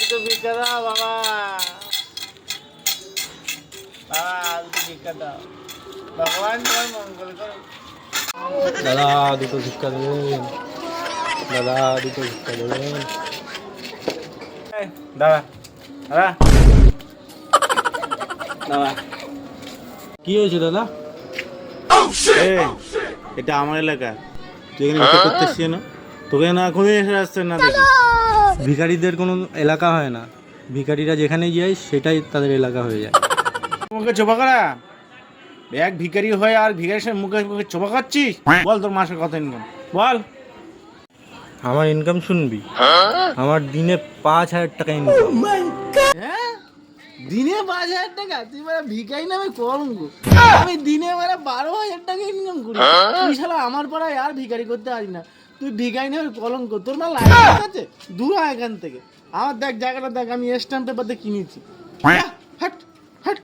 দুটো ভিক্ষা দাও বাবা, বাবা দুটো ভিক্ষা দাও, ভগবান তোমার মঙ্গল করো। দাদা দুটো ভিক্ষা দেবেন, দাদা দুটো ভিক্ষা দেবেন। দাদা দাদা দাদা, কি হয়েছে দাদা? এটা আমার এলাকা, তুই এখানে ভিক্ষা করতে এসছিস না? তোকে না এখনই এসে আসছে না দেখি। ভিখারিদের কোনো এলাকা হয় না, ভিখারিরা যেখানে যায় সেটাই তাদের এলাকা হয়ে যায়। মুখে চোপা করা, এক ভিখারি হয়ে আর ভিখারির সাথে মুখে মুখে চোপা খাচ্ছিস? বল তোর মাসের কত ইনকাম বল। আমার ইনকাম শুনবি? আমার দিনে 5,000 টাকা ইনকাম। হ্যাঁ, দিনে 5,000 টাকা? তুই মানে ভিখারি নামে কলঙ্ক। আমি দিনে মানে 12,000 টাকা ইনকাম করি। তুই শালা আমার পাড়ায় আর ভিখারি করতে পারি না, তুই ভিখারি নামে কলঙ্ক। তোর মানে লাইসেন্স আছে? দূর হয় এখান থেকে। আমার দেখ জায়গাটা দেখ, আমি স্ট্যাম্প পেপার দিয়ে কিনেছি। হাট হাট।